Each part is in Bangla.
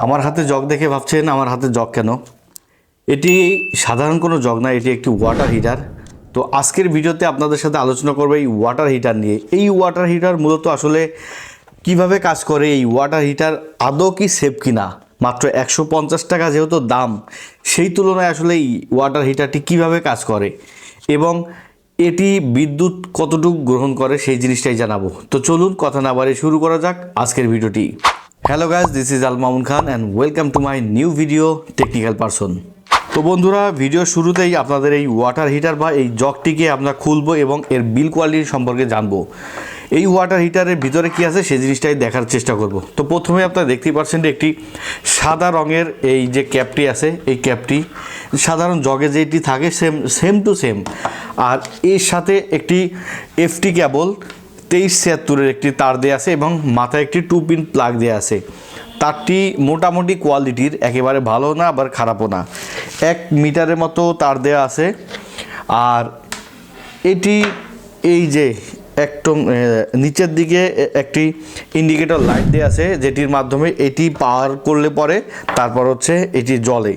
আমার হাতে জগ দেখে ভাবছেন আমার হাতে জগ কেন? এটি সাধারণ কোনো জগ না, এটি একটি ওয়াটার হিটার। তো আজকের ভিডিওতে আপনাদের সাথে আলোচনা করবো এই ওয়াটার হিটার নিয়ে। এই ওয়াটার হিটার মূলত আসলে কিভাবে কাজ করে, এই ওয়াটার হিটার আদৌ কি সেফ কিনা, মাত্র 150 টাকা যেহেতু দাম, সেই তুলনায় আসলে এই ওয়াটার হিটারটি কিভাবে কাজ করে এবং এটি বিদ্যুৎ কতটুকু গ্রহণ করে সেই জিনিসটাই জানাবো। তো চলুন কথা না বাড়িয়ে শুরু করা যাক আজকের ভিডিওটি। Hello guys, this is Al Mamun Khan and welcome to my new video technical person. তো বন্ধুরা, ভিডিও শুরুতেই আপনাদের এই ওয়াটার হিটার বা এই জগটিকে আমরা খুলবো এবং এর বিল কোয়ালিটি সম্পর্কে জানবো। এই ওয়াটার হিটারের ভিতরে কি আছে সেই জিনিসটাই দেখার চেষ্টা করব। তো প্রথমে আপনারা দেখতেই পাচ্ছেন একটি সাদা রঙের এই যে ক্যাপটি আছে, এই ক্যাপটি সাধারণ জগে যেটি থাকে সেম টু সেম। আর এর সাথে একটি এফটি কেবল 2376-এর একটি তার দেওয়া আছে এবং মাথায় একটি 2 পিন প্লাগ দেওয়া আছে। তারটি মোটামুটি কোয়ালিটির, একেবারে ভালো না আবার খারাপও না, 1 মিটারের মতো তার দেওয়া আছে। আর এটি এই যে একদম নিচের দিকে একটি ইন্ডিকেটর লাইট দেওয়া আছে, যেটির মাধ্যমে এটি পাওয়ার করলে পরে তারপর হচ্ছে এটি জ্বলে।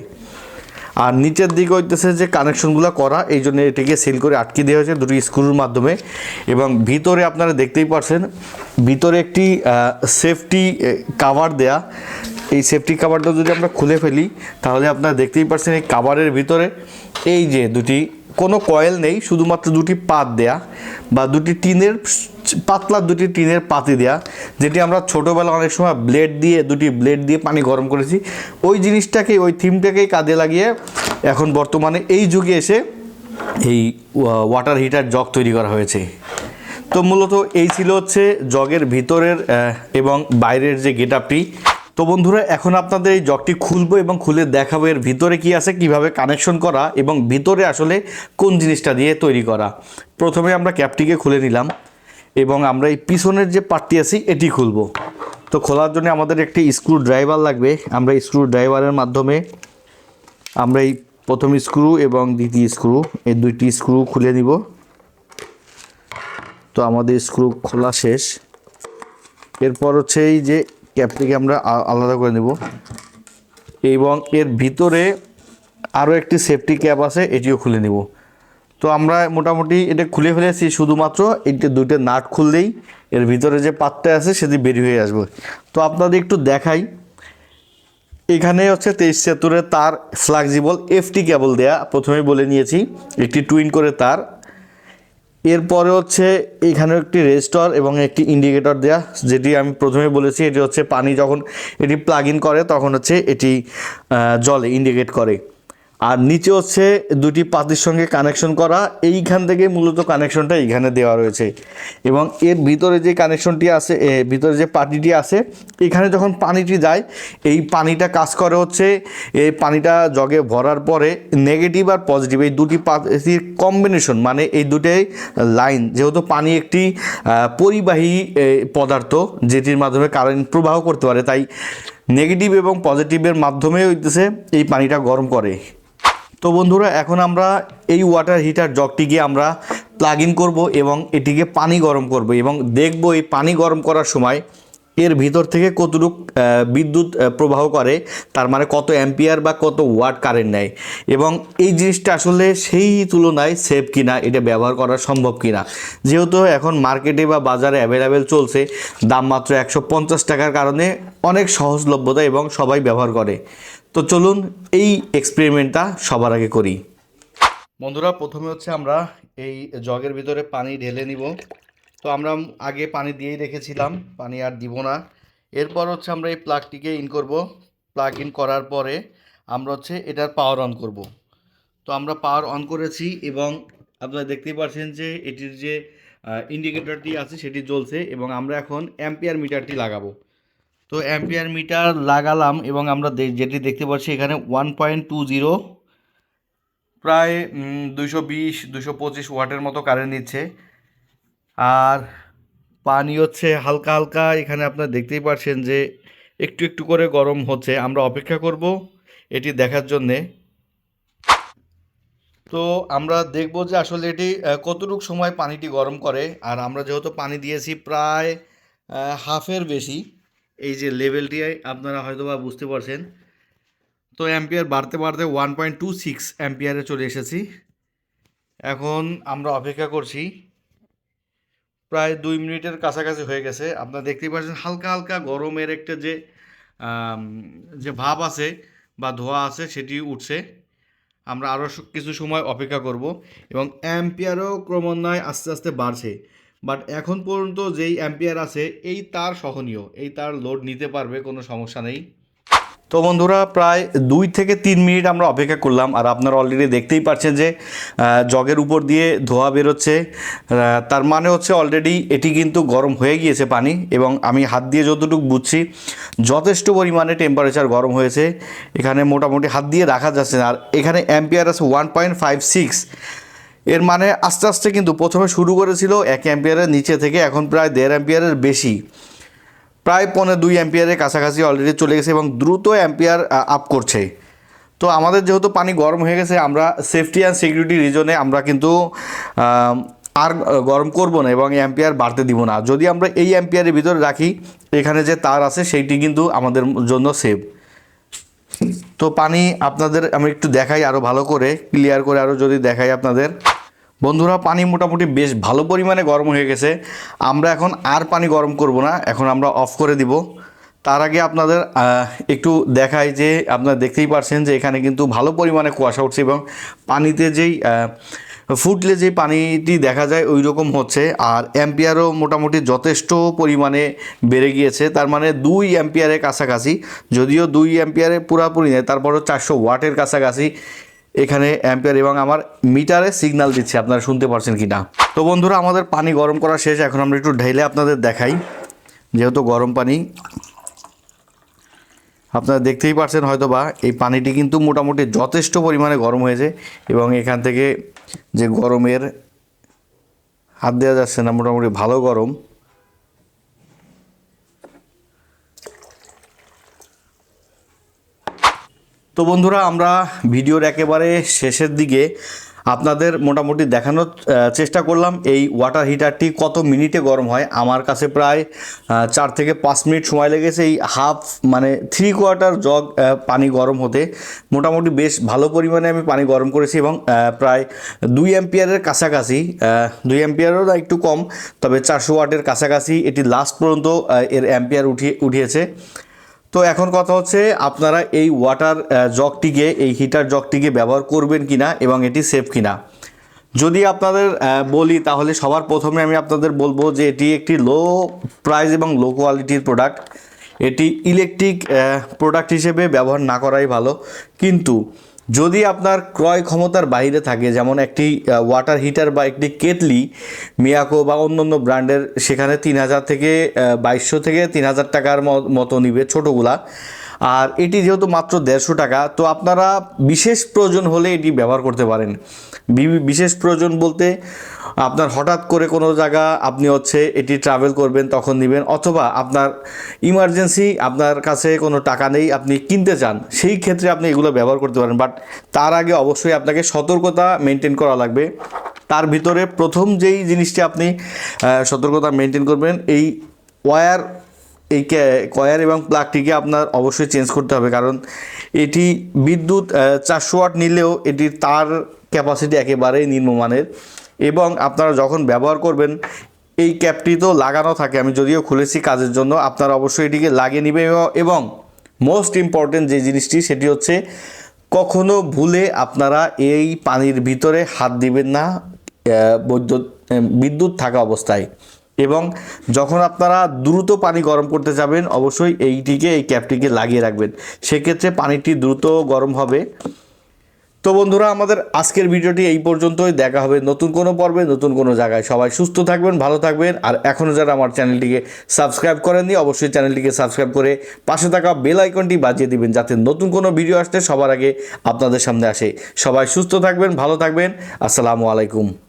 আর নিচের দিকে হইতেছে যে কানেকশনগুলো করা, এই জন্য এটিকে সিল করে আটকে দেওয়া হয়েছে দুটি স্ক্রুর মাধ্যমে। এবং ভিতরে আপনারা দেখতেই পাচ্ছেন ভিতরে একটি সেফটি কাভার দেয়া। এই সেফটি কাভারটা যদি আমরা খুলে ফেলি তাহলে আপনারা দেখতেই পাচ্ছেন এই কাভারের ভিতরে এই যে দুটি, কোনো কয়েল নেই, শুধুমাত্র দুটি পাত দেয়া বা দুটি টিনের পাতলা দুটি টিনের পাতি দেয়া, যেটি আমরা ছোটোবেলা অনেক সময় দুটি ব্লেড দিয়ে পানি গরম করেছি। ওই জিনিসটাকে, ওই থিমটাকেই কাজে লাগিয়ে এখন বর্তমানে এই যুগে এসে এই ওয়াটার হিটার জগ তৈরি করা হয়েছে। তো মূলত এই ছিল হচ্ছে জগের ভিতরের এবং বাইরের যে গেট আপটি। তো বন্ধুরা, এখন আপনাদের এই জগটি খুলবো এবং খুলে দেখাবো এর ভিতরে কি আছে, কিভাবে কানেকশন করা এবং ভিতরে আসলে কোন জিনিসটা দিয়ে তৈরি করা। প্রথমে আমরা ক্যাপটিকে খুলে নিলাম এবং আমরা এই পিছনের যে পার্টটি আছে এটি খুলবো। তো খোলার জন্য আমাদের একটি স্ক্রু ড্রাইভার লাগবে। আমরা স্ক্রু ড্রাইভারের মাধ্যমে আমরা এই প্রথম স্ক্রু এবং দ্বিতীয় স্ক্রু, এই দুইটি স্ক্রু খুলে নিব। তো আমাদের স্ক্রু খোলা শেষ। এরপর হচ্ছে এই যে ক্যাপটিকে আমরা আলাদা করে নেব এবং এর ভিতরে আরও একটি সেফটি ক্যাপ আছে, এটিও খুলে নেব। তো আমরা মোটামুটি এটা খুলে ফেলেছি, শুধুমাত্র এইটা দুইটা নাট খুললেই এর ভিতরে যে পাতটা আছে সেটি বের হয়ে আসবে। তো আপনাদের একটু দেখাই, এখানে হচ্ছে 2376-এর তার, ফ্লেক্সিবল এফটি কেবল দেয়া, প্রথমেই বলে নিয়েছি, একটি টুইন করে তার। এরপরে হচ্ছে এখানে একটি রেজিস্টর এবং একটি ইন্ডিকেটর দেয়া, যেটি আমি প্রথমে বলেছি এটি হচ্ছে পানি যখন এটি প্লাগ ইন করে তখন হচ্ছে এটি জলে ইন্ডিকেট করে। আর নিচে হচ্ছে দুটি পাতির সঙ্গে কানেকশন করা, এইখান থেকে মূলত কানেকশনটা এইখানে দেওয়া রয়েছে। এবং এর ভিতরে যে কানেকশনটি আছে, ভিতরে যে পাতিটি আছে, এখানে যখন পানিটি যায় এই পানিটা কাজ করে হচ্ছে, এই পানিটা জগে ভরার পরে নেগেটিভ আর পজিটিভ এই দুটি পাতির কম্বিনেশন, মানে এই দুটাই লাইন, যেহেতু পানি একটি পরিবাহী পদার্থ যেটির মাধ্যমে কারেন্ট প্রবাহ করতে পারে, তাই নেগেটিভ এবং পজিটিভের মাধ্যমে হইতেছে এই পানিটা গরম করে। তো বন্ধুরা, এখন আমরা এই ওয়াটার হিটার জগটিকে আমরা প্লাগ ইন করবো এবং এটিকে পানি গরম করব এবং দেখব এই পানি গরম করার সময় এর ভিতর থেকে কতটুক বিদ্যুৎ প্রবাহ করে, তার মানে কত অ্যাম্পিয়ার বা কত ওয়াট কারেন্ট নেয় এবং এই জিনিসটা আসলে সেই তুলনায় সেফ কিনা, এটা ব্যবহার করা সম্ভব কিনা। যেহেতু এখন মার্কেটে বা বাজারে অ্যাভেলেবেল চলছে, দাম মাত্র 150 টাকার কারণে অনেক সহজলভ্যতা এবং সবাই ব্যবহার করে। তো চলুন এই এক্সপেরিমেন্টটা সবার আগে করি। বন্ধুরা, প্রথমে হচ্ছে আমরা এই জগের ভিতরে পানি ঢেলে নিব। তো আমরা আগে পানি দিয়েই রেখেছিলাম, পানি আর দিব না। এরপর হচ্ছে আমরা এই প্লাগটিকে ইন করব। প্লাগ ইন করার পরে আমরা হচ্ছে এটার পাওয়ার অন করব। তো আমরা পাওয়ার অন করেছি এবং আপনারা দেখতেই পাচ্ছেন যে এটির যে ইন্ডিকেটরটি আছে সেটি জ্বলছে এবং আমরা এখন অ্যাম্পিয়ার মিটারটি লাগাবো। তো অ্যাম্পিয়ার মিটার লাগালাম এবং আমরা যেটি দেখতে পাচ্ছি এখানে 1.20, প্রায় 220-225 ওয়াটের মতো কারেন্ট নিচ্ছে। আর পানি হচ্ছে হালকা হালকা, এখানে আপনারা দেখতেই পাচ্ছেন যে একটু একটু করে গরম হচ্ছে। আমরা অপেক্ষা করব এটি দেখার জন্যে। তো আমরা দেখব যে আসলে এটি কতটুকু সময় পানিটি গরম করে। আর আমরা যেহেতু পানি দিয়েছি প্রায় হাফের বেশি, এই যে লেভেলটি আপনারা হয়তো বা বুঝতে পারছেন। তো অ্যাম্পিয়ার বাড়তে বাড়তে 1.26 অ্যাম্পিয়ারে চলে এসেছি। এখন আমরা অপেক্ষা করছি, প্রায় 2 মিনিটের কাছাকাছি হয়ে গেছে। আপনারা দেখতেই পাচ্ছেন হালকা হালকা গরমের একটা আম, যে ভাব আছে বা ধোঁয়া আছে সেটি উঠছে। আমরা আরও কিছু সময় অপেক্ষা করব এবং অ্যাম্পিয়ারও ক্রমান্বয়ে আস্তে আস্তে বাড়ছে। বাট এখন পর্যন্ত যেই অ্যাম্পিয়ার আছে এই তার সহনীয়, এই তার লোড নিতে পারবে, কোনো সমস্যা নেই। তো বন্ধুরা প্রায় 2 থেকে 3 মিনিট আমরা অপেক্ষা করলাম, আর আপনারা অলরেডি দেখতেই পাচ্ছেন যে জগের উপর দিয়ে ধোঁয়া বেরোচ্ছে। তার মানে হচ্ছে অলরেডি এটি কিন্তু গরম হয়ে গিয়েছে পানি, এবং আমি হাত দিয়ে যতটুকু বুঝছি যথেষ্ট পরিমাণে টেম্পারেচার গরম হয়েছে। এখানে মোটামুটি হাত দিয়ে রাখা যাচ্ছে না। আর এখানে অ্যাম্পিয়ার আছে 1.56। এর মানে আস্তে আস্তে কিন্তু প্রথমে শুরু করেছিল 1 অ্যাম্পিয়ারের নিচে থেকে, এখন প্রায় 1.5 অ্যাম্পিয়ারের বেশি, প্রায় 1.25 অ্যাম্পিয়ারের কাছাকাছি অলরেডি চলে গেছে এবং দ্রুত অ্যাম্পিয়ার আপ করছে। তো আমাদের যেহেতু পানি গরম হয়ে গেছে, আমরা সেফটি অ্যান্ড সিকিউরিটি রিজনে আমরা কিন্তু আর গরম করব না এবং অ্যাম্পিয়ার বাড়তে দিব না। যদি আমরা এই অ্যাম্পিয়ারের ভিতরে রাখি, এখানে যে তার আছে সেইটি কিন্তু আমাদের জন্য সেভ। তো পানি আপনাদের আমি একটু দেখাই আরও ভালো করে, ক্লিয়ার করে আরও যদি দেখাই আপনাদের। বন্ধুরা পানি মোটামুটি বেশ ভালো পরিমাণে গরম হয়ে গেছে। আমরা এখন আর পানি গরম করব না, এখন আমরা অফ করে দিব। তার আগে আপনাদের একটু দেখাই যে আপনারা দেখতেই পাচ্ছেন যে এখানে কিন্তু ভালো পরিমাণে কুয়াশা উঠছে এবং পানিতে যেই ফুটলে যে পানিটি দেখা যায় ওই রকম হচ্ছে। আর অ্যাম্পিয়ারও মোটামুটি যথেষ্ট পরিমাণে বেড়ে গিয়েছে, তার মানে 2 অ্যাম্পিয়ারের কাছাকাছি, যদিও 2 অ্যাম্পিয়ারে পুরাপুরি নেই, তারপরও 400 ওয়াটের কাছাকাছি এখানে অ্যাম্পিয়ার, এবং আমার মিটারে সিগন্যাল দিচ্ছে, আপনারা শুনতে পাচ্ছেন কি না। তো বন্ধুরা আমাদের পানি গরম করা শেষ, এখন আমরা একটু ঢেলে আপনাদের দেখাই। যেহেতু গরম পানি, আপনারা দেখতেই পাচ্ছেন হয়তো বা এই পানিটি কিন্তু মোটামুটি যথেষ্ট পরিমাণে গরম হয়েছে, এবং এখান থেকে যে গরমের হাত দেওয়া যাচ্ছে না, মোটামুটি ভালো গরম। তো বন্ধুরা আমরা ভিডিওর একেবারে শেষের দিকে আপনাদের মোটামুটি দেখানোর চেষ্টা করলাম এই ওয়াটার হিটারটি কত মিনিটে গরম হয়। আমার কাছে প্রায় 4 থেকে 5 মিনিট সময় লেগেছে এই মানে 3/4 জগ পানি গরম হতে। মোটামুটি বেশ ভালো পরিমাণে আমি পানি গরম করেছি, এবং প্রায় 2 অ্যাম্পিয়ারের কাছাকাছি, 2 অ্যাম্পিয়ারও না একটু কম, তবে 400 ওয়াটের কাছাকাছি এটি লাস্ট পর্যন্ত এর অ্যাম্পিয়ার উঠিয়েছে। তো এখন কথা হচ্ছে আপনারা এই ওয়াটার জগটিকে, এই হিটার জগটিকে ব্যবহার করবেন কিনা এবং এটি সেফ কিনা। যদি আপনাদের বলি তাহলে সবার প্রথমে আমি আপনাদের বলবো যে এটি একটি লো প্রাইস এবং লো কোয়ালিটির প্রোডাক্ট। এটি ইলেকট্রিক প্রোডাক্ট হিসেবে ব্যবহার না করাই ভালো। কিন্তু যদি আপনার ক্রয় ক্ষমতার বাইরে থাকে, যেমন একটি ওয়াটার হিটার বা একটি কেটলি মিয়াকো বা অন্য অন্য ব্র্যান্ডের, সেখানে 3000 থেকে 2200 থেকে 3000 টাকার মতো নিবে ছোটোগুলা। আর এটি যেহেতু মাত্র 150 টাকা, তো আপনারা বিশেষ প্রয়োজন হলে এটি ব্যবহার করতে পারেন। বিশেষ প্রয়োজন বলতে আপনার হঠাৎ করে কোনো জায়গা আপনি এটি ট্রাভেল করবেন তখন নেবেন, অথবা আপনার ইমার্জেন্সি, আপনার কাছে কোনো টাকা নেই, আপনি কিনতে চান, সেই ক্ষেত্রে আপনি এগুলো ব্যবহার করতে পারেন। বাট তার আগে অবশ্যই আপনাকে সতর্কতা মেনটেন করা লাগবে। তার ভিতরে প্রথম যেই জিনিসটি আপনি সতর্কতা মেনটেন করবেন, এই ওয়্যার, এই কয়ার এবং প্লাগটিকে আপনার অবশ্যই চেঞ্জ করতে হবে, কারণ এটি বিদ্যুৎ 400 ওয়াট নিলেও এটির তার ক্যাপাসিটি একেবারেই নিম্নমানের। এবং আপনারা যখন ব্যবহার করবেন, এই ক্যাপটি তো লাগানো থাকে, আমি যদিও খুলেছি কাজের জন্য, আপনারা অবশ্যই এটিকে লাগিয়ে নেবেন। এবং মোস্ট ইম্পর্টেন্ট যে জিনিসটি সেটি হচ্ছে কখনো ভুলে আপনারা এই পানির ভিতরে হাত দিবেন না বিদ্যুৎ থাকা অবস্থায়। এবং যখন আপনারা দ্রুত পানি গরম করতে যাবেন, অবশ্যই এই ক্যাপটিকে লাগিয়ে রাখবেন, সেক্ষেত্রে পানিটি দ্রুত গরম হবে। তো বন্ধুরা আমাদের আজকের ভিডিওটি এই পর্যন্তই। দেখা হবে নতুন কোনো পর্বে, নতুন কোনো জায়গায়। সবাই সুস্থ থাকবেন, ভালো থাকবেন। আর এখনও যারা আমার চ্যানেলটিকে সাবস্ক্রাইব করেননি, অবশ্যই চ্যানেলটিকে সাবস্ক্রাইব করে পাশে থাকা বেল আইকনটি বাজিয়ে দিবেন, যাতে নতুন কোনো ভিডিও আসতে সবার আগে আপনাদের সামনে আসে। সবাই সুস্থ থাকবেন, ভালো থাকবেন। আসসালামু আলাইকুম।